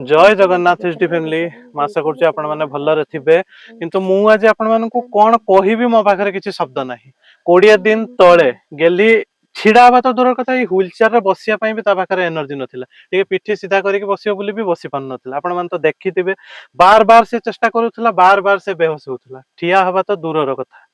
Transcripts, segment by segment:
जय Jagannath HD family आशा करुच्ची आपण मैंने भलरे थिबे किंतु मु आज आपण मानकु कोन कहिबी मो पाखरे किछि शब्द नाही 20 दिन तळे गेली छिड़ा हवा तो दूर कथा व्हील चेयर रे बसिया पई भी ता पाखरे एनर्जी नथिला ठीक पिठी सीधा करके बसियो बोली भी बसी पान नथिला आपण मान तो देखिथिबे बार बार से चेष्टा करूथला बार बार से बेहोश होथला ठिया हवा तो दूर कथा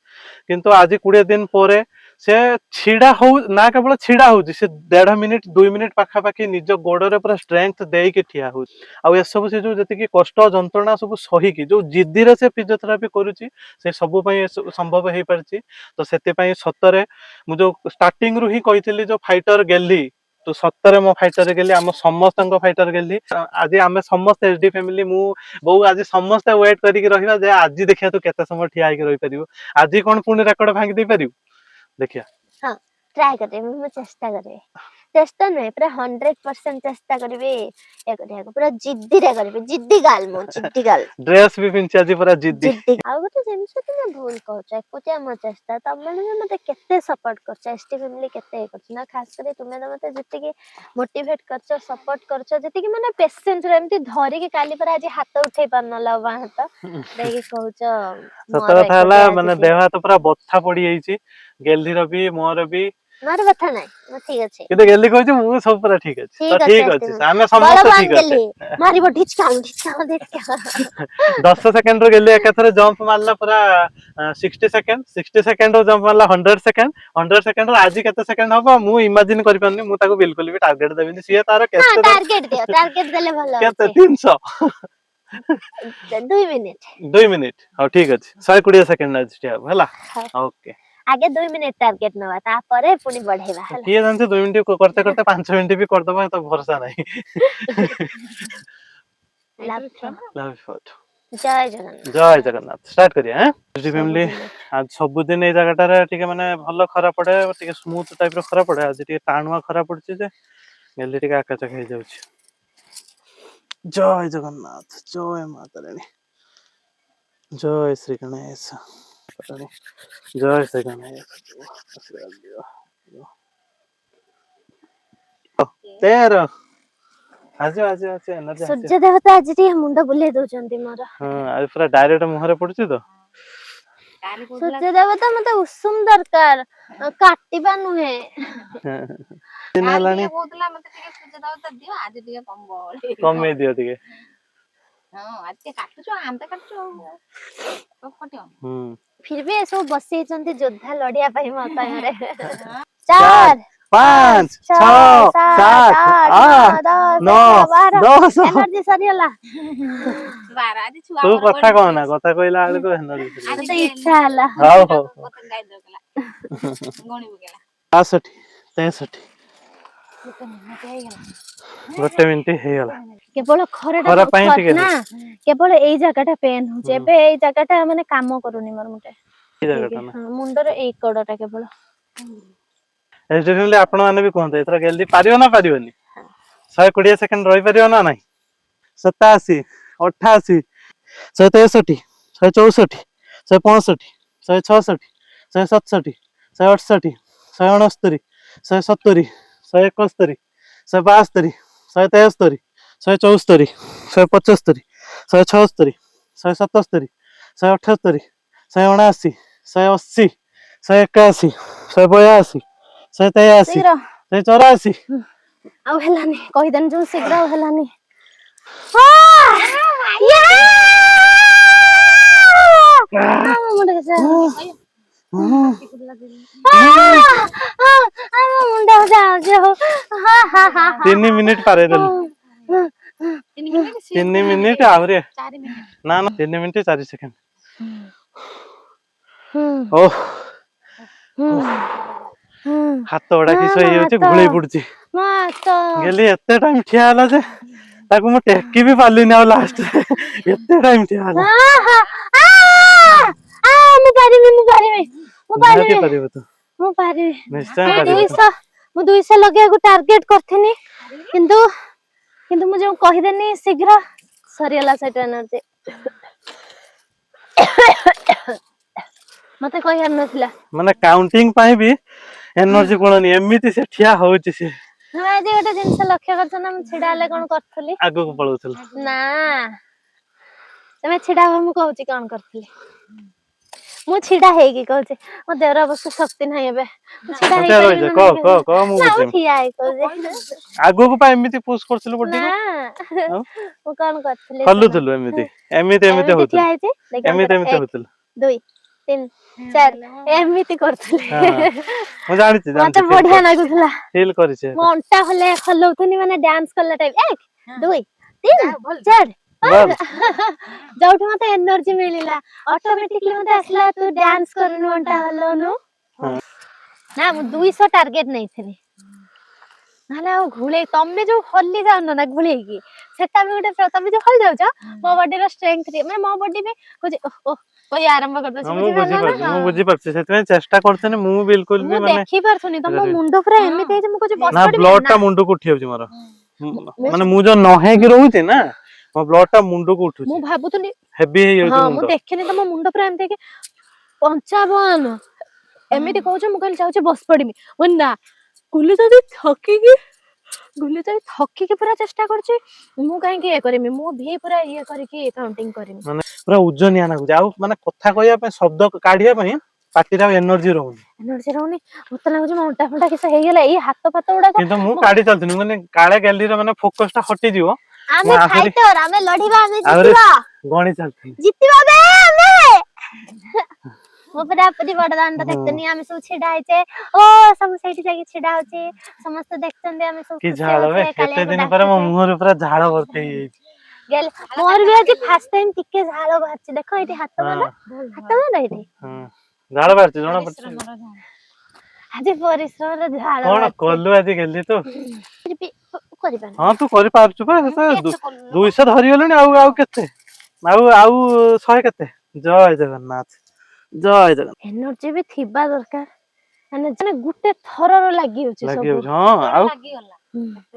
किंतु आज 20 दिन परे से छिड़ा हो ना केवल छिड़ा हो से 1.5 मिनिट 2 मिनिट पाखा पाखी निज गोड़े पूरा स्ट्रेंथ देके ठिया हो आ सब से जो जति कष्ट जंत्रणा सब सही की जो जिद्दी रे से फिजियोथेरापी करूची से सब पई संभव हे परची तो सेते पई सतरे मु जो स्टार्टिंग रु ही कहितली जो फाइटर गेली तो सतरे मो फाइटर गेली हम समस्त फाइटर गेली आज आम समस्त एचडी फैमिली मु बहु आज समस्त वेट करिक रहिबा जे आज देखिया तो केते समय ठिया आइक रहि परिबो आज कोन पुणी रेकॉर्ड भांगी दे परिबो देखिया हां ट्राई करते मैं चेष्टा करे चेष्टा नहीं पूरा 100% चेष्टा करबे ए करिया पूरा जिद्दी रे करबे जिद्दी गाल मो जिद्दी गाल ड्रेस भी पिनचा जी पूरा जिद्दी आ गोटे जिंस तो मैं भूल कहछ एकुते म चेष्टा तब माने मते केते सपोर्ट करछ एसटी फैमिली केते करछ ना खास करे तुमे तो मते जति के मोटिवेट करछ सपोर्ट करछ जति के माने पेशेंस रे एमती धरि के काली पर आज हाथ उठै पानला बा हाथ देखे कहछ सतर थाला माने देह हाथ पूरा बथा पड़ी जाईची गेल्दी रो भी मोर भी मार बथा नाही म ठीक अछि किते गेल्दी कहछ मु सब पूरा ठीक अछि तो ठीक अछि हमें समस्त ठीक अछि मारी बो ढिचका ढिचका 10 सेकंड रो गेल्दी एकथरे जंप मारला पूरा 60 सेकंड रो जंप मारला 100 सेकंड रो आज केते सेकंड होबो मु इमेजिन करि पन्नी मु ताको बिल्कुल भी टारगेट देबिनी सिए तारो केते टारगेट दियो टारगेट देले भलो केते 300 2 मिनिट हां ठीक अछि 120 सेकंड आज ठीक हला ओके आगे 2 मिनिट टारगेट नवा ता परे पुनी बढ़ेबा हला किए जानते 2 मिनिट करते करते 5 मिनिट भी कर दबा तो भरोसा नहीं जय जगन्नाथ स्टार्ट करिए हैं जी फैमिली आज सब दिन ए जगह रे ठीक माने भलो खरा पड़े ठीक स्मूथ टाइप रो खरा पड़े आज ठीक टाणुआ खरा पड़छि जे गेली ठीक आकाचक हे जाउछि जय जगन्नाथ जय माता रानी जय श्री गणेश जय श्री गणेश तेरो आज आज आज एनर्जी सूर्य देवता आज टी मुंडा बुले दोचंती मोर हां आज पूरा डायरेक्ट मुहरे पड़छि तो सूर्य देवता मते उषुम दरकार काटिबा नुहे दिन हलानी बोतला मते टिके सूर्य देवता दियो आज टिके कम बोल कम में दियो टिके हां आज के काटुछो आम त काटुछो सब कटियो फिर भी ऐसो बसी चंती योद्धा लड़िया पई मत रे 4 5 6 7 8 9 10 एनर्जी सरियला 12 आज छुआ तू कथा कहना कथा कहला आले को एनर्जी आज तो इच्छा हला हां हो बोतल गाय दोकला गणी बगेला 62 63 गोटे मिनिट हे गला केवल खरडा ना केवल एई जगहटा पेन हो जेबे एई जगहटा माने काम करूनी मोर मुटे मुंडर एई कोडटा केवल एजोले आपण माने भी कहते एथरा जल्दी पारियो ना पारियोनी 120 सेकंड रहि पारियो ना नाही 87 88 163 164 165 166 167 168 169 170 171 172 173 174 175 176 177 178 179 180 181 182 183 184 आउ हेलानी कहि देन जो शीघ्र आउ हेलानी तीन मिनिट पारे 3 मिनिट आवरे 4 मिनिट ना ना 3 मिनिट 4 सेकंड ओह हाथ ओडा किस होई होची घुळई पडची गेली एते टाइम ठिया हला जे ताकू म टेकी भी पाली ना लास्ट एते टाइम ठिया हला मु पारी निश्चय पारी मु 200 लगे को टारगेट करथेनी किंतु मुझे कहि देनी शीघ्र सरियला सेट एनर्जी मते कहि नथिला माने काउंटिंग पाई भी एनर्जी कोलनी एमिति से ठिया होउची से ହଁ ଆଜି ଗୋଟେ ଜିନିଷ ଲକ୍ଷ୍ୟ କରିଛ ନା ମୁଁ ଛିଡା ହେଲେ କଣ କରୁଥିଲି ଆଗକୁ ପଳଉଥିଲ ନା ତମେ ଛିଡା ହବ ମୁଁ କହୁଛି କଣ କରୁଥିଲି ମୁଁ ଛିଡା ହେଇକି କହୁଛି ମୋ ଦେହର ଅବଶ୍ୟ ଶକ୍ତି ନାହିଁ ଏବେ ମୁଁ ଛିଡା ମତେ ହେଇପାରିବି ରହିଛ ନା କହ ନାହିଁ କହ କହ ମୁଁ ନା ମୁଁ ବୁଝିବି ଠିଆ ହେଇ କହୁଛି ଆଗକୁ ପା ଏମିତି ପୁsh କରୁଥିଲୁ ନା ବଡିକୁ ଆଉ ମୁଁ କଣ କରୁଥିଲି ଶୁଣ। ହଲୁଥିଲୁ ଏମିତି ଏମିତି ଏମିତି ଏମିତି ଠିଆ ହଉଥିଲୁ ହେଇଛି ଦେଖ ଏମିତି ଅନ୍ତରା, ଏମିତି 1 ହଉଥିଲୁ 2 3 4 ଏମିତି କରୁଥିଲି ହଁ ମୁଁ ଜାଣିଛି ମତେ ଜାଣିଛି ଫିଲ୍ ବଢିଆ କରିଛି ଲାଗୁଥିଲା ଫିଲ୍ କରିଛି ମୁଁ ଅଣ୍ଟା ହଲଉଥିଲି ମାନେ ଡ୍ୟାନ୍ସ କଲା ଟାଇପ 1 2 3 ବାସ୍ 4 ଯୋଉଠି ମତେ ଏନର୍ଜି ମିଳିଲା ଅଟୋମେଟିକଲି ମତେ ଆସିଲା ତୁ ଡ୍ୟାନ୍ସ କରୁନୁ ଅଣ୍ଟା ହଲଉନୁ ନା ମୁଁ 200 ଟାର୍ଗେଟ ନେଇଥିଲି ନହେଲେ ଆଉ ଘୁଳେଇ ତମେ ଯୋଉ ହଲି ଯାଉନ ନା ଘୁଳେଇକି ସେଟା ବି ଗୋଟେ ତମେ ଯୋଉ ହଲି ଯାଉଛ ମୋ ବଡିର ଷ୍ଟ୍ରେଂଥ ମାନେ ମୋ ବଡି ବି କହୁଛି ଓହ କହି ଆରମ୍ଭ କରିଦଉଛି ମୁଁ ବୁଝିପାରିଲ ନା ବୁଝିପାରୁଛି ମୁଁ ବୁଝିପାରୁଛି ସେଥିପାଇଁ ଚେଷ୍ଟା କରୁଥିଲି ମୁଁ ବିଲକୁଲ ବି ମୁଁ ମାନେ ଦେଖି ପାରୁଥୁନି ତମ ମୁଣ୍ଡ ପୁରା ଏମିତି ହେଇଛି ମୁଁ କହୁଛି ବସି ନା ପଡିବି ବ୍ଲଡ ଟା ନା ମୁଣ୍ଡକୁ ଉଠି ଯାଉଛି ମୋର ମାନେ ମୁଁ ଯୋଉ ନ ହେଇକି ରହୁଛି ନା ମୋ ବ୍ଲଡ ଟା ମୁଣ୍ଡକୁ ମୁଁ ଉଠୁଛି ଭାବୁଥିଲି ହେଭି ହେଇଯାଉଛି ହଁ ମୁଁ ମୁଣ୍ଡ ଦେଖିନି ତମ ମୁଣ୍ଡ ପୁରା ଏମିତି ହେଇକି 55 ଏମିତି କହୁଛ ମୁଁ କହିଲି ଯାଉଛି ବସି ପଡିବି ମୁଁ ନା ଗୁଲି ଯଦି ଥକିକି ପୁରା ଚେଷ୍ଟା କରୁଛି ମୁଁ କାହିଁକି ଇଏ କରିମି ମୁଁ ଭି ପୁରା ଇଏ କରିକି କାଉଣ୍ଟିଂ କରିମି ମାନେ ପୁରା ଓଜନିଆ ଲାଗୁଛି ଆଉ ମାନେ କଥା କହିବା ପାଇଁ ଶବ୍ଦ କାଢିବା ପାଇଁ ପାଟିରେ ଆଉ ଏନର୍ଜି ରହୁନି ଏନର୍ଜି ରହୁନି ମତେ ଲାଗୁଛି ମୋ ଅଣ୍ଟା ଫଣ୍ଟା କିସ ହେଇଗଲା ଏଇ ହାତ ଫାତ ଗୁଡାକ କିନ୍ତୁ ମୁଁ କାଢି ଚାଲିଥିଲି ମାନେ କାଳେ ଗ୍ୟାଲେରୀର ମାନେ ଫୋକସ ଟା ହଟିଯିବ ମୁଁ ଆମେ ଆହୁରି ଫାଇଟର ଆମେ ଲଢିବା ଆମେ ଆହୁରି ଜିତିବା ଗଣି ଚାଲିଥିଲି ଜିତିବା ବେ ଆମେ ମୁଁ ପୁରା ବଡ ଦାଣ୍ଡ ହଁ ଦେଖୁନି ଆମେ ସବୁ ଛିଡା ହେଇଛେ ଓ ସବୁ ସେଇଠି ଯାଇକି ଛିଡା ହଉଛି ସମସ୍ତେ ଦେଖୁଛନ୍ତି ଆମେ ସବୁ କି ଖୁସି ଝାଳ ବେ ହଉଛେ ଏତେ କାଳିଆକୁ ଦିନ ପରେ ମୋ ଡାକୁଛେ ମୁହଁରେ ପୁରା ଝାଳ ଭର୍ତ୍ତି ହେଇଯାଇଛି ମୋର ବି ଆଜି ଫାର୍ଷ୍ଟ ଟାଇମ ଟିକେ ଝାଳ ବାହାରିଛି ଦେଖ ଏଇଠି ହାତ ମାର ଏଇଠି ହଁ ଝାଳ ବାହାରିଛି ଜଣା ପଡୁଛି ଆଜି ପରିଶ୍ରମର ଝାଳ କଣ ବାହାରିଛି କଲୁ ଆଜି ଗେଲି ତୁ କରିପାରୁନି ହଁ ତୁ କରିପାରୁଛୁ ବା 200 ଧରିଗଲେଣି ଆଉ ଆଉ କେତେ ଆଉ ଆଉ 100 କେତେ ଜୟ ଜଗନ୍ନାଥ ଜୟ ଜଗନ୍ନାଥ ଏନର୍ଜି ବି ଥିବା ଦରକାର ମାନେ ଗୋଟେ ଥରର ଲାଗି ହଉଛି ସବୁ ଲାଗିଯାଉଛି ହଁ ଆଉ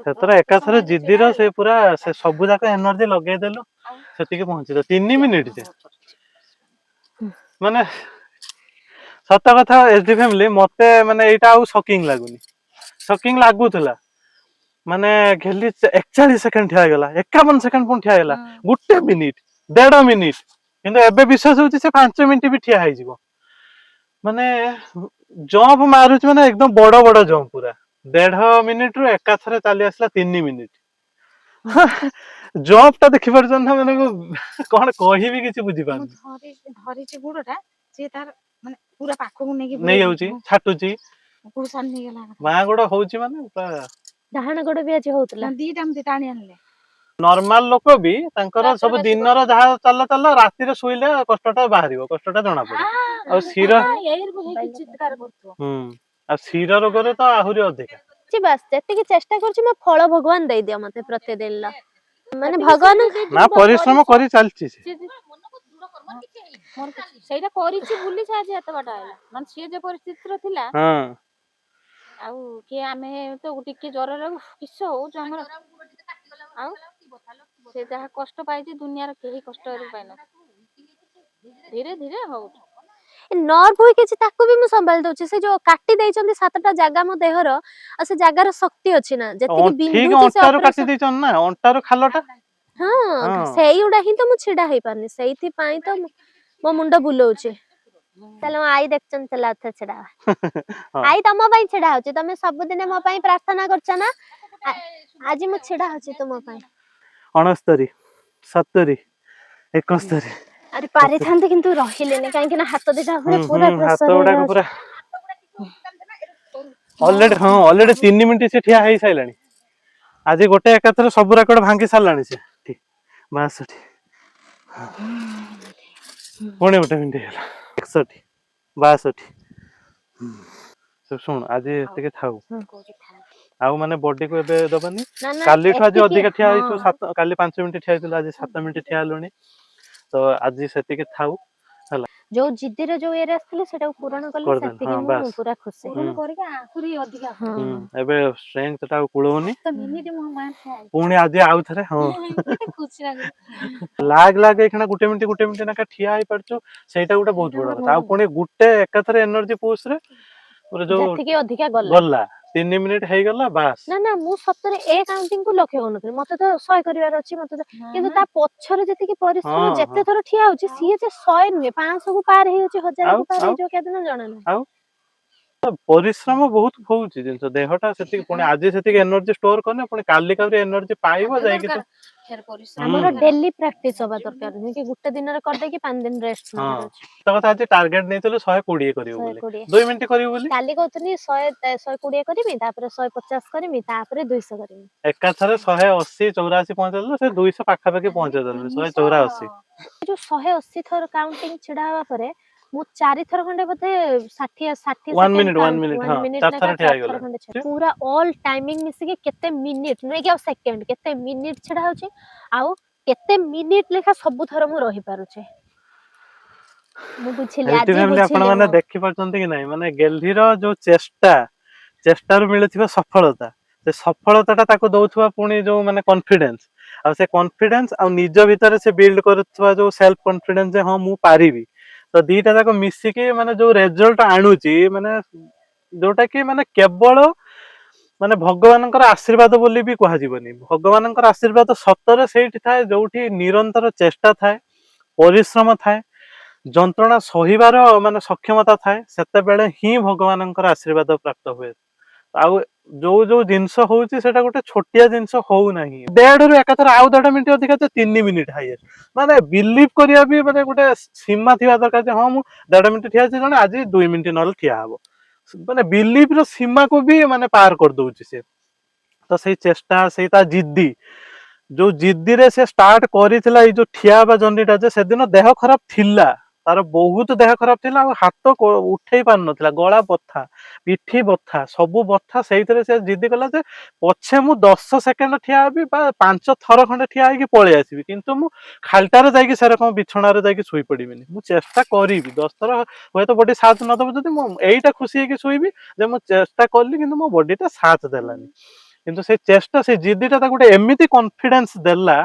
ସେଥିରେ ଏକାଥରେ ଜିଦିର ସେ ପୁରା ସେ ସବୁ ଯାକ ଏନର୍ଜି ଲଗେଇଦେଲୁ ସେତିକି ପହଞ୍ଚିଲ 3 ମିନିଟ ଯେ ମାନେ ସତ କଥା ଏଚଡି ଫ୍ୟାମିଲି ମତେ ମାନେ ଏଇଟା ଆଉ ସକିଂ ଲାଗୁନି ସକିଂ ଲାଗୁଥିଲା ମାନେ ଘେଲି 41 ସେକେଣ୍ଡ ଠିଆ ହେଇଗଲା 51 ସେକେଣ୍ଡ ପୁଣି ଠିଆ ହେଇଗଲା 1 ମିନିଟ 1.5 ମିନିଟ କିନ୍ତୁ ଏବେ ବିଶ୍ୱାସ ହଉଛି ସେ 5 ମିନିଟ ବି ଠିଆ ହେଇଯିବ ମାନେ ଜମ୍ପ ମାରୁଛି ମାନେ ଏକଦମ ବଡ ବଡ ଜମ୍ପ ପୁରା 1.5 ମିନିଟ ରୁ ଏକାଥରେ ଚାଲି ଆସିଲା 3 ମିନିଟ ଜମ୍ପ ଟା ଦେଖିପାରୁଛନ୍ତି ନା ମାନେ କଣ କହିବି କିଛି ବୁଝିପାରୁନି ଧରିଛି ଗୁଡଟା ସିଏ ତାର ମାନେ ପୁରା ପାଖକୁ ନେଇଯାଉଛି ଛାଟୁଛି ନେଇଗଲା ବାଁ ଗୋଡ ହଉଛି ମାନେ ପୁରା ଡାହାଣ ଗୋଡ ବି ଆଜି ହଉଥିଲା ଦିଟା ଏମିତି ଟାଣି ଆଣିଲେ ନର୍ମାଲ ଲୋକ ବି ତାଙ୍କର ସବୁ ଦିନର ଯାହା ଚାଲ ରାତିରେ ଶୋଇଲେ କଷ୍ଟଟା ବାହାରିବ କଷ୍ଟଟା ଜଣା ପଡେ ଆଉ ଶିର ଆଉ ଶିର ରୋଗରେ ତ ଆହୁରି ଅଧିକା ବାସ୍ ଯେତିକି ଚେଷ୍ଟା କରୁଛି ମୋ ଫଳ ଭଗବାନ ଦେଇଦିଅ ମତେ ପ୍ରତିଦିନ ମାନେ ଭଗବାନ ନା ପରିଶ୍ରମ କରି ଚାଲିଛି ସେ ସେଇଟା କରିଛି ବୁଲି ସେ ଆଜି ଏତେ ବାଟ ଆଇଲା ମାନେ ସିଏ ଯେ ପରିସ୍ଥିତିରେ ଥିଲା ହଁ ଆଉ କିଏ ଆମେ ତ ଟିକେ ଜ୍ୱରରେ କିସ ହଉଛୁ ଆମର ଆଉ ସେ ଯାହା କଷ୍ଟ ପାଇଛି ଦୁନିଆର କେହି କଷ୍ଟ ପାଇନ ଧୀରେ ଧୀରେ ହଉଛି ନର୍ଭ ହୁଇ କିଛି ତାକୁ ବି ମୁଁ ସମ୍ଭାଳି ଦଉଛି ସେ ଯୋଉ କାଟି ଦେଇଛନ୍ତି 7ଟା ଜାଗା ମୋ ଦେହର ଆଉ ସେ ଜାଗାର ଶକ୍ତି ଅଛି ନା ଯେତିକି ଠିକ ବିନ୍ଧୁଛି ସେ ଅଣ୍ଟାରୁ କାଟି ଅପରେସନ ଦେଇଛନ୍ତି ନା ଅଣ୍ଟାରୁ ଖାଲଟା ହଁ ସେଇଗୁଡା ହିଁ ତ ମୁଁ ଛିଡା ହେଇପାରୁନି ସେଇଥିପାଇଁ ତ ମୋ ମୁଣ୍ଡ ବୁଲଉଛି ତାହେଲେ ମୋ ଆଈ ଦେଖୁଛନ୍ତି ତାହେଲେ ଆଉଥରେ ଛିଡା ହଁ ଆଈ ତମ ପାଇଁ ଛିଡା ହଉଛି ତମେ ସବୁଦିନେ ମୋ ପାଇଁ ପ୍ରାର୍ଥନା କରୁଛ ନା ଆଜି ମୁଁ ଛିଡା ହଉଛି ତୁମ ପାଇଁ 69 70 71 ଆରେ ପାରିଥାନ୍ତି କିନ୍ତୁ ରହିଲେନି କାହିଁକି ନା ହାତ ଦିଟା ଉପରେ ପୁରା ହାତ ପ୍ରେସର ଗୁଡାକ ହେଇଯାଉଛି ପୁରା ଅଲରେଡି 3 ମିନିଟ ସେ ଠିଆ ହେଇସାରିଲାଣି ଆଜି ଗୋଟେ ଏକାଥରେ ସବୁ ରେକର୍ଡ ଭାଙ୍ଗି ସାରିଲାଣି ସେ 62 ପୁଣି 1 ମିନିଟ ହେଇଗଲା 61 62 ଶୁଣ ଆଜି ଏତିକି ଥାଉ ଆଉ ମାନେ ବଡିକୁ ଏବେ ଦବାନି ନା ନା କାଲିଠୁ ଆଜି ଏତିକି ଅଧିକା ଠିଆ ହଁ ହେଇଛୁ କାଲି 5 ମିନିଟ ଠିଆ ହେଇଥିଲୁ ଆଜି 7 ମିନିଟ ଠିଆ ହେଲୁଣି ତ ଆଜି ସେତିକି ଥାଉ ହେଲା ଯୋଉ ଜିଦିର ଯୋଉ ଇଏରେ ଆସିଥିଲି ସେଟାକୁ ପୂରଣ କଲି କରିଦେଲ ସେତିକି ହଁ ମୁଁ ବାସ୍ ପୁରା ଖୁସି କରିକି ଆହୁରି ଅଧିକା ଏବେ ଷ୍ଟ୍ରେଂଥ ଟା ଆଉ କୁଳଉନି ମିନିଟ ମୋ ମା ପୁଣି ଆଜି ଆଉଥରେ ହଁ ଖୁସି ଲାଗୁଛି ଲାଗ ଏଇଖିଣା 1 ମିନିଟ ନାକା ଠିଆ ହେଇପାରୁଛୁ ସେଇଟା ଗୋଟେ ବହୁତ ବଡ କଥା ଆଉ ପୁଣି ଗୋଟେ ଏକାଥରେ ଏନର୍ଜି ପୁଷ ରେ ପୁରା ଯୋଉ ଯେତିକି ଅଧିକା ଗଲା 3 ମିନିଟ୍ ହେଇଗଲା ବାସ୍। ନା ନା ମୁଁ ସତରେ ଏ କାଉଣ୍ଟିଂ କୁ ଲକ୍ଷ୍ୟ କରୁନଥିଲି, ମତେ ତ 100 କରିବାର ଅଛି, ମତେ ତ କିନ୍ତୁ ତା ପଛରେ ଯେତିକି ପରିଶ୍ରମ ହଁ, ଯେତେ ହଁ। ଥର ଠିଆ ହଉଛି ସିଏ ଯେ 100 ନୁହେଁ 500 କୁ ପାର ହେଇଯାଉଛି, 1000 ଆଉ କୁ ପାର ଆଉ ହେଇଯିବ କେଦିନ ଜଣା ନାହିଁ। ଆଉ ତ ପରିଶ୍ରମ ବହୁତ ହଉଛି ଜିନିଷ, ଦେହଟା ସେତିକି ପୁଣି ଆଜି ସେତିକି ଏନର୍ଜି ଷ୍ଟୋର କଲେ ପୁଣି କାଲି କାଲି ଏନର୍ଜି ପାଇବ ଯାଇକି ତ। ଆମର ଡେଲି ପ୍ରାକ୍ଟିସ ହବା ଦରକାର, ନୁହେଁ କି ଗୋଟେ ଦିନରେ କରିଦେଇକି 5 ଦିନ ରେଷ୍ଟ ହଁ ନେବାର ଅଛି। ତ କଥା ଆଜି ଟାର୍ଗେଟ ନେଇଥିଲୁ 120 କରିବୁ ବୋଲି, 120 2 ମିନିଟ୍ କରିବୁ ବୋଲି। କାଲି କହୁଥିଲି 120 କରିବି, ତାପରେ 150 କରିବି, ତାପରେ 200 କରିବି। ଏକାଥରେ 180 84 ପହଞ୍ଚେଇଦେଲୁ, ସେ 200 ପାଖାପାଖି ପହଞ୍ଚେଇଦେଲୁ, 184। ଯୋଉ 180 ଥର କାଉଣ୍ଟିଂ ଛିଡା ହବା ପରେ ମୁଁ 4 ଥର ଖଣ୍ଡେ ବୋଧେ 60 1 ସେକେଣ୍ଡ ମିନିଟ୍ 1 କାଉଣ୍ଟ ମିନିଟ୍ 1 ହଁ ମିନିଟ୍ 4 ଲେଖା ଥର ଠିଆ 4 ଥର ହେଇଗଲା। ଖଣ୍ଡେ ଛିଡା, ପୁରା ଅଲ୍ ଟାଇମିଂ ମିଶିକି କେତେ ମିନିଟ୍ ନୁହେଁ କି ଆଉ ସେକେଣ୍ଡ, କେତେ ମିନିଟ୍ ଛିଡା ହଉଛି ଆଉ କେତେ ମିନିଟ୍ ଲେଖା ସବୁ ଥର ମୁଁ ରହିପାରୁଛି। ମୁଁ ବୁଝିଲି, ହେଲ୍ଥ ଆଜି ଫ୍ୟାମିଲି ଆପଣ ବୁଝିଲି ମାନେ ମୁଁ। ଦେଖିପାରୁଛନ୍ତି କି ନାଇଁ, ମାନେ ଗେଲ୍ହିର ଯୋଉ ଚେଷ୍ଟାରୁ ମିଳୁଥିବା ସଫଳତା, ସେ ସଫଳତା ଟା ତାକୁ ଦଉଥିବା ପୁଣି ଯୋଉ ମାନେ କନଫିଡେନ୍ସ, ଆଉ ସେ କନଫିଡେନ୍ସ ଆଉ ନିଜ ଭିତରେ ସେ ବିଲ୍ଡ କରୁଥିବା ଯୋଉ ସେଲ୍ଫ କନଫିଡେନ୍ସ ଯେ ହଁ ମୁଁ ପାରିବି, ତ ଦିଟା ଯାକ ମିଶିକି ମାନେ ଯୋଉ ରେଜଲ୍ଟ ଆଣୁଛି, ମାନେ ଯୋଉଟା କି ମାନେ କେବଳ ମାନେ ଭଗବାନଙ୍କର ଆଶୀର୍ବାଦ ବୋଲି ବି କୁହାଯିବନି, ଭଗବାନଙ୍କର ଆଶୀର୍ବାଦ ସତରେ ସେଇଠି ଥାଏ ଯୋଉଠି ନିରନ୍ତର ଚେଷ୍ଟା ଥାଏ, ପରିଶ୍ରମ ଥାଏ, ଯନ୍ତ୍ରଣା ସହିବାର ମାନେ ସକ୍ଷମତା ଥାଏ, ସେତେବେଳେ ହିଁ ଭଗବାନଙ୍କର ଆଶୀର୍ବାଦ ପ୍ରାପ୍ତ ହୁଏ। ଆଉ ଯୋଉ ଯୋଉ ଜିନିଷ ହଉଛି ସେଟା ଗୋଟେ ଛୋଟିଆ ଜିନିଷ ହଉନାହିଁ, 1.5 ରୁ ଏକାଥରେ ଆଉ 1.5 ମିନିଟ୍ ଅଧିକା 3 ମିନିଟ୍ ହାଇଏଷ୍ଟ, ମାନେ ବିଲିଭ କରିବା ବି ମାନେ ଗୋଟେ ସୀମା ଥିବା ଦରକାର ଯେ ହଁ ମୁଁ 1.5 ମିନିଟ୍ ଠିଆ ହେଇଛି, ଜଣେ ଆଜି 2 ମିନିଟ୍ ନହେଲେ ଠିଆ ହବ, ମାନେ ବିଲିଭ ର ସୀମାକୁ ବି ମାନେ ପାର କରିଦଉଛି ସେ। ତ ସେଇ ଚେଷ୍ଟା, ସେଇ ତା ଜିଦ୍ଦି, ଯୋଉ ଜିଦ୍ଦିରେ ସେ ଷ୍ଟାର୍ଟ କରିଥିଲା ଏଇ ଯୋଉ ଠିଆ ହେବା ଜର୍ଣ୍ଣିଟା, ଯେ ସେଦିନ ଦେହ ଖରାପ ଥିଲା, ତାର ବହୁତ ଦେହ ଖରାପ ଥିଲା, ଆଉ ହାତ ଉଠେଇ ପାରୁନଥିଲା, ଗଳା ବଥା, ପିଠି ବଥା, ସବୁ ବଥା, ସେଇଥିରେ ସେ ଜିଦ୍ଦି କଲା ଯେ ପଛେ ମୁଁ 10 ସେକେଣ୍ଡ ଠିଆ ହେବି ବା 5 ଥର ଖଣ୍ଡେ ଠିଆ ହେଇକି ପଳେଇ ଆସିବି, କିନ୍ତୁ ମୁଁ ଖାଲଟାରେ ଯାଇକି ସେରକମ ବିଛଣାରେ ଯାଇକି ଶୋଇ ପଡିବିନି, ମୁଁ ଚେଷ୍ଟା କରିବି 10 ଥର, ହୁଏତ ବଡି ସାଥ ନଦବ, ଯଦି ମୁଁ ଏଇଟା ଖୁସି ହେଇକି ଶୋଇବି ଯେ ମୁଁ ଚେଷ୍ଟା କଲି କିନ୍ତୁ ମୋ ବଡିଟା ସାଥ ଦେଲାନି। କିନ୍ତୁ ସେ ଚେଷ୍ଟା, ସେ ଜିଦ୍ଦିଟା ତାକୁ ଗୋଟେ ଏମିତି କନଫିଡେନ୍ସ ଦେଲା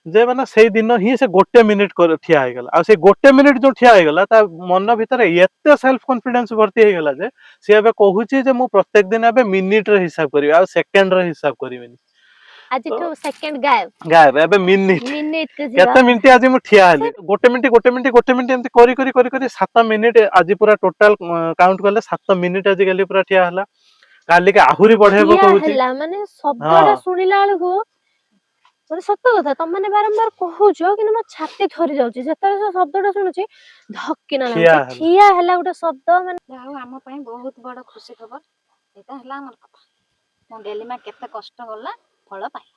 ଯେ ମାନେ ସେଇ ଦିନ ହିଁ ସେ 1 ମିନିଟ୍ ଠିଆ ହେଇଗଲା, ଆଉ ସେଇ 1 ମିନିଟ୍ ଯୋଉ ଠିଆ ହେଇଗଲା ତା ମନ ଭିତରେ ଏତେ ସେଲ୍ଫ କନଫିଡେନ୍ସ ଭର୍ତ୍ତି ହେଇଗଲା ଯେ ସିଏ ଏବେ କହୁଛି ଯେ ମୁଁ ପ୍ରତ୍ୟେକ ଦିନ ଏବେ ମିନିଟରେ ହିସାବ କରିବି, ଆଉ ସେକେଣ୍ଡରେ ହିସାବ କରିବିନି। ଆଜିଠୁ ସେକେଣ୍ଡ ଗାୟବ, ଗାୟବ, ଏବେ ମିନିଟ୍, ମିନିଟ୍ କୁ ଯିବା। କେତେ ମିନିଟ୍ ଆଜି ମୁଁ ଠିଆ ହେଲି, 1 ମିନିଟ୍ 1 ମିନିଟ୍ 1 ମିନିଟ୍ ଏମିତି କରି କରି କରି କରି 7 ମିନିଟ୍ ଆଜି ପୁରା ଟୋଟାଲ କାଉଣ୍ଟ କଲେ 7 ମିନିଟ୍ ଆଜି କାଲି ପୁରା ଠିଆ ହେଲା, କାଲିକି ଆହୁରି ବଢେଇବ ଠିଆ କହୁଛି। ହେଲା ମାନେ ହଁ ଶବ୍ଦଟା ଶୁଣିଲା ବେଳକୁ ମାନେ ସତ କଥା, ତମେ ବାରମ୍ବାର କହୁଛ କିନ୍ତୁ ମୋ ଛାତି ଥରି ଯାଉଛି ଯେତେବେଳେ ସେ ଶବ୍ଦଟା ଶୁଣୁଛି, ଧକ୍କିନା ଠିଆ ଲାଗୁଛି, ହେଲା। ଠିଆ ହେଲା ଗୋଟେ ଶବ୍ଦ, ମାନେ ଯାହା ହଉ ଆମ ପାଇଁ ବହୁତ ବଡ ଖୁସି ଖବର ଏଇଟା ହେଲା ଆମର କଥା। ମୋ ଗେଲିମା କେତେ କଷ୍ଟ କଲା, ଫଳ ପାଇଲା।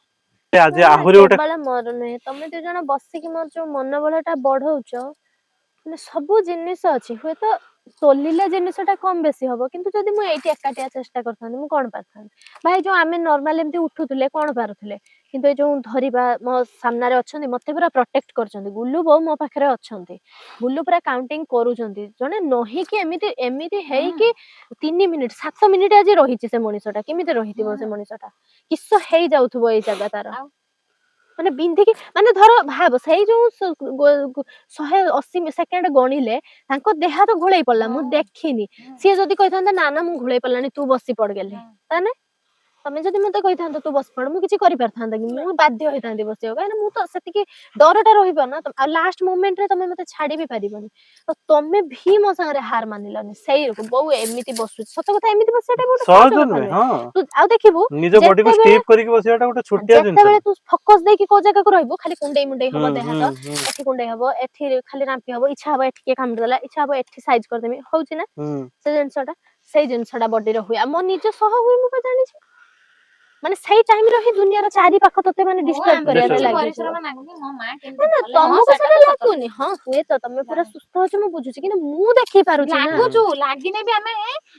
ଆଜି ଆହୁରି ଗୋଟେ କେବଳ ମୋର ନୁହେଁ, ତମେ 2 ଜଣ ବସିକି ମୋର ଯୋଉ ମନୋବଳ ଟା ବଢଉଛ, ମାନେ ସବୁ ଜିନିଷ ଅଛି, ହୁଏତ ତୋଲିଲେ ଜିନିଷଟା କମ ବେଶୀ ହବ, କିନ୍ତୁ ଯଦି ମୁଁ ଏଇଠି ଏକାଟିଆ ଚେଷ୍ଟା କରିଥାନ୍ତି ମୁଁ କଣ ପାରିଥାନ୍ତି? ଭାଇ ଯୋଉ ଆମେ ନର୍ମାଲ ଏମିତି ଉଠୁଥିଲେ କଣ ପାରୁଥିଲେ, କିନ୍ତୁ ଏ ଯୋଉ ଧରିବା, ମୋ ସାମ୍ନାରେ ଅଛନ୍ତି, ମତେ ପୁରା ପ୍ରୋଟେକ୍ଟ କରୁଛନ୍ତି, ଗୁଲୁ ବୋଉ ମୋ ପାଖରେ ଅଛନ୍ତି, ଗୁଲୁ ପୁରା କାଉଣ୍ଟିଂ କରୁଛନ୍ତି, ଜଣେ ନହିକି ଏମିତି ଏମିତି ହେଇକି 3 ମିନିଟ୍ 7 ମିନିଟ୍ ଆଜି ରହିଛି ସେ ମଣିଷଟା, କେମିତି ରହିଥିବ ସେ ମଣିଷଟା, କିସ ହେଇଯାଉଥିବ ଏଇ ଜାଗା ତାର, ମାନେ ବିନ୍ଧିକି, ମାନେ ଧର ଭାବ ସେଇ ଯୋଉ 180 ସେକେଣ୍ଡ ଗଣିଲେ ତାଙ୍କ ଦେହ ତ ଘୋଳେଇ ପଡିଲା, ମୁଁ ଦେଖିନି, ସିଏ ଯଦି କହିଥାନ୍ତା ନା ନା ମୁଁ ଘୋଳେଇ ପାରିଲାନି ତୁ ବସି ପଡ ଗେଲେ, ତାନେ ତମେ ଯଦି ମତେ କହିଥାନ୍ତ ତୁ ବସି ପଡ, ମୁଁ କିଛି କରିପାରିଥାନ୍ତା କି? ମୁଁ ବାଧ୍ୟ ହେଇଥାନ୍ତି ବସିବାକୁ, କାହିଁକି ମୁଁ ତ ସେତିକି ଡରଟା ରହିବ ନା, ଆଉ ଲାଷ୍ଟ ମୋମେଣ୍ଟରେ ତମେ ମତେ ଛାଡି ବି ପାରିବନି, ତ ତମେ ବି ମୋ ସାଙ୍ଗରେ ହାର ମାନିଲନି, ସେଇ ବୋଉ ଏମିତି ବସୁଛି, ସତ କଥା ଏମିତି ବସିବାଟା ଗୋଟେ ସହଜ ସହଜ କଥା ନୁହେଁ। ନୁହେଁ, ହଁ, ତୁ ଆଉ ଦେଖିବୁ ନିଜ ବଡିକୁ ଯେତେବେଳେ ଷ୍ଟିଫ୍ କରିକି ବସିବାଟା ଗୋଟେ ଛୋଟିଆ ଜିନିଷ ଯେତେବେଳେ ନୁହେଁ। ତୁ ଫୋକସ ଦେଇକି କୋଉ ଜାଗାକୁ ରହିବୁ, ଖାଲି କୁଣ୍ଡେଇ ମୁଣ୍ଡେଇ ହବ ହୁଁ ଦେହ ହୁଁ ହାତ, ହୁଁ ଏଠି କୁଣ୍ଡେଇ ହବ, ଏଠି ଖାଲି ରାମ୍ପି ହବ, ଇଚ୍ଛା ହବ ଏଠି କିଏ କାମୁଡି ଦେଲା, ଇଚ୍ଛା ହବ ଏଠି ସାଇଜ କରିଦେମି, ହଉଛି ନା ହୁଁ। ସେଇ ଜିନିଷଟା ବଡିରେ ହୁଏ, ଆଉ ମୋ ନିଜ ସହ ହୁଏ, ମୁଁ କଣ ଜାଣିଛି, ମାନେ ସେଇ ଟାଇମରେ ହିଁ ଦୁନିଆର ଚାରି ପାଖ ତତେ ମାନେ ଡିଷ୍ଟର୍ବ କରିବାରେ ଲାଗିଯିବ। ନା ନା ତମକୁ ସେଟା ଲାଗୁନି, ହଁ ହୁଏତ ତମେ ପୁରା ସୁସ୍ଥ ଅଛ ମୁଁ ବୁଝୁଛି, କିନ୍ତୁ ମୁଁ ଦେଖି ପାରୁଛି ନା, ଲାଗୁଛୁ ଲାଗିନେ ବି ଆମେ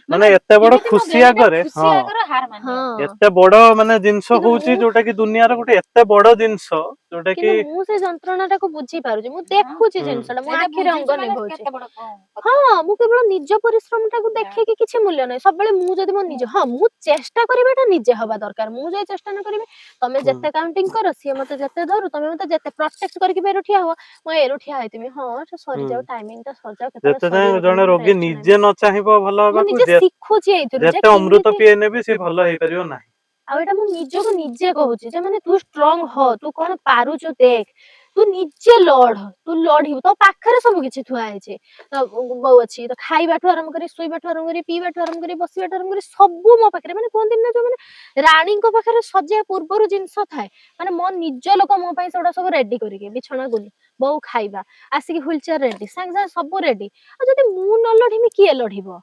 ମାନେ ଏତେ ବଡ କେମିତି ମୋ ଖୁସି ଗେଲିଟା ଆଗରେ, ଖୁସି ହଁ ଆଗରେ ହାର ମାନିବ। ଏତେ ବଡ ମାନେ ଜିନିଷ କିନ୍ତୁ ହଉଛି ମୁଁ ଯୋଉଟା କି ଦୁନିଆର ଗୋଟେ ଏତେ ବଡ ଜିନିଷ, ଯୋଉଟା କି କିନ୍ତୁ ମୁଁ ସେ ଯନ୍ତ୍ରଣା ଟାକୁ ବୁଝି ପାରୁଛି, ମୁଁ ଦେଖୁଛି ହୁଁ ଜିନିଷଟା, ମୋ ସେଇଟା ଆଖିରେ ଅଙ୍ଗ ବୁଝୁଛୁ ମାନେ ନିଭଉଛି, କେତେ ବଡ କଥା। ହଁ ମୁଁ କେବଳ ନିଜ ପରିଶ୍ରମ ଟାକୁ ଦେଖିକି କିଛି ମୂଲ୍ୟ ନାହିଁ, ସବୁବେଳେ ମୁଁ ଯଦି ମୋ ନିଜ, ହଁ ମୁଁ ଚେଷ୍ଟା କରିବାଟା ନିଜେ ହବା ଦରକାର, ମୁଁ ଯାଇ ଚେଷ୍ଟା ନ କରିବି ତମେ ଯେତେ କାଉଣ୍ଟିଂ କର ସିଏ ମତେ ଯେତେ ଧରୁ ତମେ ମତେ ଯେତେ ପ୍ରୋଟେକ୍ଟ କରିକି ବେରୁ ଠିଆ ହୁଅ ମୁଁ ଏରୁ ଠିଆ ହେଇଥିବି ହଁ ସେ ସରିଯାଉ ଟାଇମିଂ ଟା ସରିଯାଉ କେତେବେଳେ ଯେତେ ଯାଏଁ ସରିବ ଜଣେ ତମେ ରୋଗୀ rest ନିଜେ ନେବି। ନ ଚାହିଁବ ଭଲ ମୁଁ ହବାକୁ ନିଜେ ଶିଖୁଛି ଏଇଥିରୁ ଯେ ଯେତେ ଅମୃତ କେମିତି ପିଏ ନେବି ସେ ଭଲ ହେଇପାରିବ ନାହିଁ। ଆଉ ଏଇଟା ମୁଁ ନିଜକୁ ନିଜେ କହୁଛି ଯେ ମାନେ ତୁ ଷ୍ଟ୍ରଙ୍ଗ ହ ତୁ କଣ ପାରୁଛୁ ଦେଖ ତୁ ନିଜେ ଲଢ ତୁ ଲଢିବୁ ତୋ ପାଖରେ ସବୁ କିଛି ଥୁଆ ହେଇଛି ତ ବୋଉ ଅଛି ତ ଖାଇବାଠୁ ଆରମ୍ଭ କରି ଶୋଇବାଠୁ ଆରମ୍ଭ କରି ପିଇବାଠୁ ଆରମ୍ଭ କରି ବସିବାଠୁ ଆରମ୍ଭ କରି ସବୁ ମୋ ପାଖରେ ମାନେ କୁହନ୍ତି ନା ଯୋଉ ମାନେ ରାଣୀଙ୍କ ପାଖରେ ସଜିବା ପୂର୍ବରୁ ଜିନିଷ ଥାଏ ମାନେ ମୋ ନିଜ ଲୋକ ମୋ ପାଇଁ ସେଗୁଡା ସବୁ ରେଡି କରିକି ବିଛଣା ଗୁଲି ବୋଉ ଖାଇବା ଆସିକି ହୁଇଲ ଚେୟାର ରେଡି ସାଙ୍ଗେ ସାଙ୍ଗେ ସବୁ ରେଡି ଆଉ ଯଦି ମୁଁ ନ ଲଢିମି କିଏ ଲଢିବ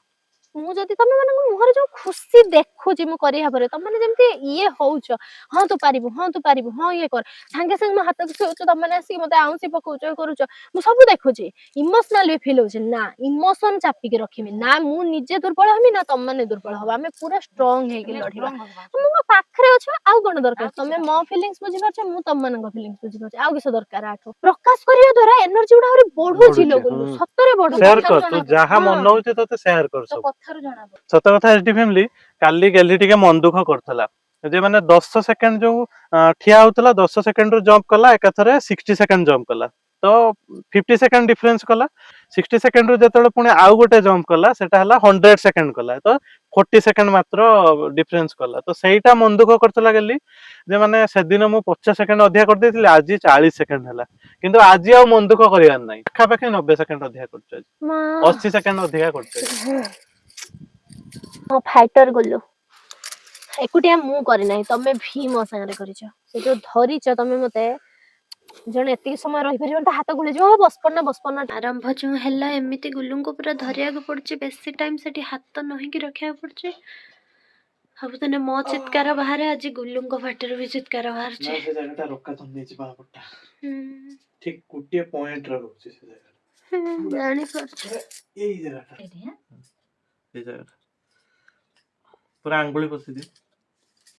ମୁଁ ଯଦି ତମେ ମାନଙ୍କ ମୁହଁରେ ଯୋଉ ଖୁସି ଦେଖୁଛି ମୁଁ କରିବା ପରେ ତମେ ମାନେ ଯେମିତି ଇଏ ହଉଛ ହଁ ତୁ ପାରିବୁ ହଁ ଇଏ କର ସାଙ୍ଗେ ସାଙ୍ଗେ ମୋ ହାତକୁ ଛୁଉଛ ତମେ ଆସିକି ମତେ ଆଉଁସି ପକଉଛ କରୁଛ ମୁଁ ସବୁ ଦେଖୁଛି ଇମୋସନାଲ ବି ଫିଲ୍ ହଉଛି ନା ଇମୋସନ ଚାପିକି ରଖିବି ନା ମୁଁ ନିଜେ ଦୁର୍ବଳ ହେବି ନା ତମ ମାନେ ଦୁର୍ବଳ ହବ ଆମେ ପୁରା ଷ୍ଟ୍ରଙ୍ଗ ହେଇକି ଲଢିବା ମୁଁ ମୋ ପାଖରେ ଅଛ ଆଉ କଣ ଦରକାର ତମେ ମୋ ଫିଲିଙ୍ଗସ ବୁଝିପାରୁଛ ମୁଁ ତମମାନଙ୍କ ଫିଲିଙ୍ଗସ ବୁଝିପାରୁଛି ଆଉ କିଛି ଦରକାର ଆଠୁ ପ୍ରକାଶ କରିବା ଦ୍ୱାରା ଏନର୍ଜି ଗୁଡା ଆହୁରି ବଢୁଛି ଲୋଗୁଲୁ ସତରେ ବଢୁଛି ସେୟାର କର ତୁ ଯାହା ମନ ହଉଛି ତତେ ସେୟାର କର ସବୁ କଥାରୁ ଜଣା ପଡୁଛି ସତ କଥା ଏଚଡି ଫ୍ୟାମିଲି କାଲି ଗେଲି ଟିକେ ମନ ଦୁଃଖ କରୁଥିଲା ଯେ ମାନେ 10 ସେକେଣ୍ଡ ଯୋଉ ଠିଆ ହଉଥିଲା 10 ସେକେଣ୍ଡ ରୁ ଜମ୍ପ କଲା ଏକାଥରେ 60 ସେକେଣ୍ଡ ଜମ୍ପ କଲା ତ 50 ସେକେଣ୍ଡ ଡିଫରେନ୍ସ କଲା 60 ସେକେଣ୍ଡ ରୁ ଯେତେବେଳେ ପୁଣି ଆଉ ଗୋଟେ ଜମ୍ପ କଲା ସେଟା ହେଲା 100 ସେକେଣ୍ଡ କଲା ତ 40 ସେକେଣ୍ଡ ମାତ୍ର ଡିଫରେନ୍ସ କଲା ତ ସେଇଟା ମନ ଦୁଃଖ କରୁଥିଲା ଗେଲି ଯେ ମାନେ ସେଦିନ ମୁଁ 50 ସେକେଣ୍ଡ ଅଧିକା କରିଦେଇଥିଲି ଆଜି 40 ସେକେଣ୍ଡ ହେଲା କିନ୍ତୁ ଆଜି ଆଉ ମନ ଦୁଃଖ କରିବାର ନାହିଁ ପାଖାପାଖି 90 ସେକେଣ୍ଡ ଅଧିକା କରୁଛୁ ଆଜି 80 ସେକେଣ୍ଡ ଅଧିକା କରୁଛୁ ମୋ ଫାଇଟର ଗଲୁ ଏକୁଟିଆ ମୁଁ କରିନାହିଁ ତମେ ଭି ମୋ ସାଙ୍ଗରେ କରିଛ ସେ ଯୋଉ ଧରିଛ ତମେ ମତେ ଜଣେ ଏତିକି ସମୟ ରହିପାରିବ ତା ହାତ ଗୁଳିଯିବ ବସପନା ଆରମ୍ଭ ଯୋଉ ହେଲା ଏମିତି ଗୁଲୁଙ୍କୁ ପୁରା ଧରିବାକୁ ପଡୁଛି ବେଶୀ ଟାଇମ ସେଠି ହାତ ନହିଁକି ରଖିବାକୁ ପଡୁଛି ଭାବୁଥିଲେ ମୋ ଚିତ୍କାର ବାହାରେ ଆଜି ଗୁଲୁଙ୍କ ପାଟିରୁ ବି ଚିତ୍କାର ବାହାରୁଛି ସେ ଜାଗାଟା ରୋକା ନେଇଛି ବାପଟା ଠିକ ଗୋଟିଏ ପଏଣ୍ଟ ରେ ରହୁଛି ସେ ଜାଗାଟା ଜାଣିପାରୁଛି ଏଇ ଜାଗାଟା ଏଇ ଜାଗାଟା ପୁରା ଆଙ୍ଗୁଳି ପଶିଦିଏ